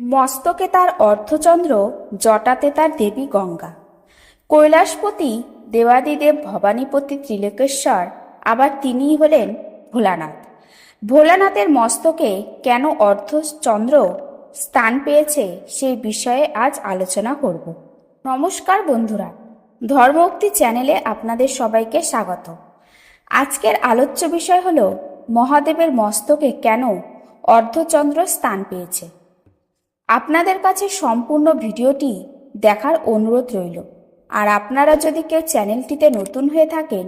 মস্তকে তার অর্ধচন্দ্র, জটাতে তার দেবী গঙ্গা। কৈলাসপতি দেবাদিদেব ভবানীপতি ত্রিলোকেশ্বর, আবার তিনিই হলেন ভোলানাথ। ভোলানাথের মস্তকে কেন অর্ধচন্দ্র স্থান পেয়েছে সেই বিষয়ে আজ আলোচনা করব। নমস্কার বন্ধুরা, ধর্মোক্তি চ্যানেলে আপনাদের সবাইকে স্বাগত। আজকের আলোচ্য বিষয় হল মহাদেবের মস্তকে কেন অর্ধচন্দ্র স্থান পেয়েছে। আপনাদের কাছে সম্পূর্ণ ভিডিওটি দেখার অনুরোধ রইল। আর আপনারা যদি কেউ চ্যানেলটিতে নতুন হয়ে থাকেন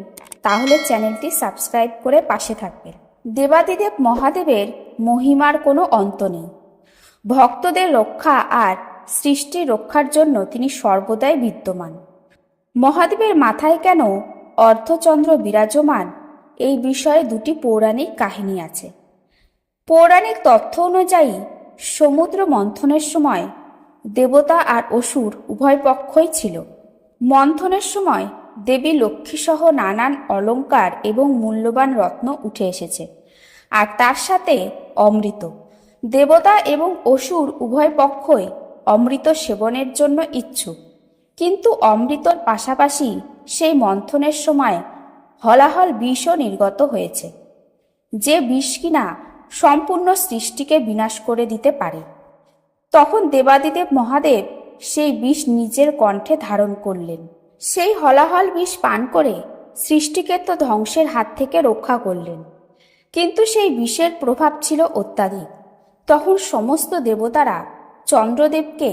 তাহলে চ্যানেলটি সাবস্ক্রাইব করে পাশে থাকবেন। দেবাদিদেব মহাদেবের মহিমার কোনো অন্ত নেই। ভক্তদের রক্ষা আর সৃষ্টির রক্ষার জন্য তিনি সর্বদাই বিদ্যমান। মহাদেবের মাথায় কেন অর্ধচন্দ্র বিরাজমান, এই বিষয়ে দুটি পৌরাণিক কাহিনী আছে। পৌরাণিক তথ্য অনুযায়ী সমুদ্র মন্থনের সময় দেবতা আর অসুর উভয় পক্ষই ছিল। মন্থনের সময় দেবী লক্ষ্মীসহ নানান অলঙ্কার এবং মূল্যবান রত্ন উঠে এসেছে, আর তার সাথে অমৃত। দেবতা এবং অসুর উভয় পক্ষই অমৃত সেবনের জন্য ইচ্ছুক, কিন্তু অমৃতর পাশাপাশি সেই মন্থনের সময় হলাহল বিষও নির্গত হয়েছে, যে বিষ কিনা সম্পূর্ণ সৃষ্টিকে বিনাশ করে দিতে পারে। তখন দেবাদিদেব মহাদেব সেই বিষ নিজের কণ্ঠে ধারণ করলেন। সেই হলাহল বিষ পান করে সৃষ্টিকে তো ধ্বংসের হাত থেকে রক্ষা করলেন, কিন্তু সেই বিষের প্রভাব ছিল অত্যাধিক। তখন সমস্ত দেবতারা চন্দ্রদেবকে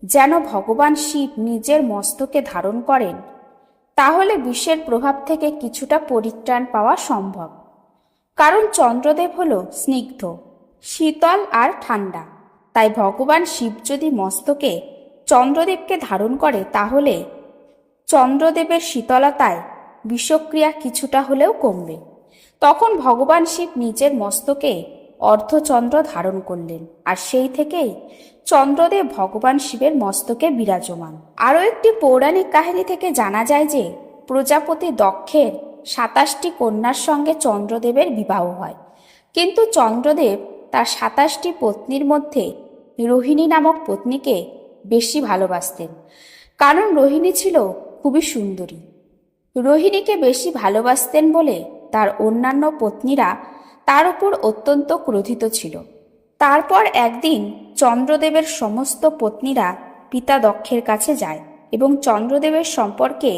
যেন ভগবান শিব নিজের মস্তকে ধারণ করেন, তাহলে বিষের প্রভাব থেকে কিছুটা পরিত্রাণ পাওয়া সম্ভব। কারণ চন্দ্রদেব হল স্নিগ্ধ, শীতল আর ঠান্ডা। তাই ভগবান শিব যদি মস্তকে চন্দ্রদেবকে ধারণ করে তাহলে চন্দ্রদেবের শীতলতায় বিষক্রিয়া কিছুটা হলেও কমবে। তখন ভগবান শিব নিজের মস্তকে অর্ধচন্দ্র ধারণ করলেন, আর সেই থেকেই চন্দ্রদেব ভগবান শিবের মস্তকে বিরাজমান। আরও একটি পৌরাণিক কাহিনী থেকে জানা যায় যে প্রজাপতি দক্ষের ২৭টি কন্যার সঙ্গে চন্দ্রদেবের বিবাহ হয়, কিন্তু চন্দ্রদেব তার ২৭টি পত্নীর মধ্যে রোহিণী নামক পত্নীকে বেশি ভালোবাসতেন, কারণ রোহিণী ছিল খুবই সুন্দরী। রোহিণীকে বেশি ভালোবাসতেন বলে তার অন্যান্য পত্নীরা তার উপর অত্যন্ত ক্রোধিত ছিল। তারপর একদিন চন্দ্রদেবের সমস্ত পত্নীরা পিতা দক্ষের কাছে যায় এবং চন্দ্রদেবের সম্পর্কে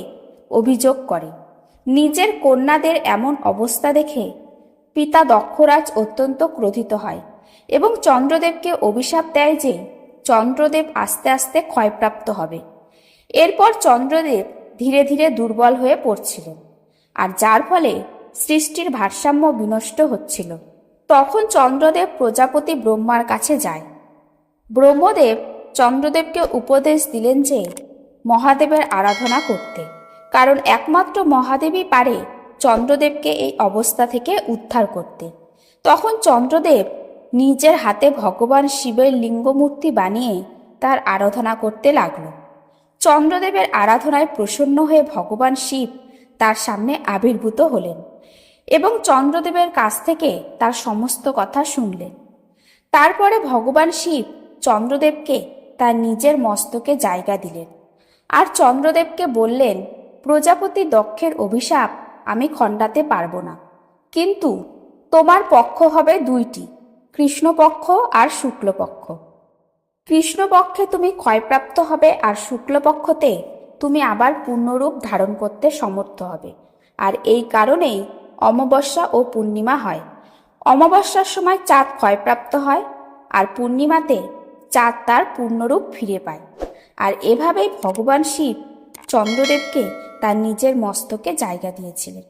অভিযোগ করে। নিজের কন্যাদের এমন অবস্থা দেখে পিতা দক্ষরাজ অত্যন্ত ক্রোধিত হয় এবং চন্দ্রদেবকে অভিশাপ দেয় যে চন্দ্রদেব আস্তে আস্তে ক্ষয়প্রাপ্ত হবে। এরপর চন্দ্রদেব ধীরে ধীরে দুর্বল হয়ে পড়ছিলেন, আর যার ফলে সৃষ্টির ভারসাম্য বিনষ্ট হচ্ছিল। তখন চন্দ্রদেব প্রজাপতি ব্রহ্মার কাছে যায়। ব্রহ্মদেব চন্দ্রদেবকে উপদেশ দিলেন যে মহাদেবের আরাধনা করতে, কারণ একমাত্র মহাদেবই পারে চন্দ্রদেবকে এই অবস্থা থেকে উদ্ধার করতে। তখন চন্দ্রদেব নিজের হাতে ভগবান শিবের লিঙ্গমূর্তি বানিয়ে তার আরাধনা করতে লাগল। চন্দ্রদেবের আরাধনায় প্রসন্ন হয়ে ভগবান শিব তার সামনে আবির্ভূত হলেন এবং চন্দ্রদেবের কাছ থেকে তার সমস্ত কথা শুনলেন। তারপরে ভগবান শিব চন্দ্রদেবকে তার নিজের মস্তকে জায়গা দিলেন, আর চন্দ্রদেবকে বললেন, প্রজাপতি দক্ষের অভিশাপ আমি খণ্ডাতে পারবো না, কিন্তু তোমার পক্ষ হবে দুইটি, কৃষ্ণপক্ষ আর শুক্লপক্ষ। কৃষ্ণপক্ষে তুমি ক্ষয়প্রাপ্ত হবে আর শুক্লপক্ষতে তুমি আবার পূর্ণরূপ ধারণ করতে সমর্থ হবে। আর এই কারণেই অমাবস্যা ও পূর্ণিমা হয়। অমাবস্যার সময় চাঁদ ক্ষয়প্রাপ্ত হয়, আর পূর্ণিমাতে চাঁদ তার পূর্ণরূপ ফিরে পায়। আর এভাবেই ভগবান শিব চন্দ্রদেবকে তার নিজের মস্তকে জায়গা দিয়েছিলেন।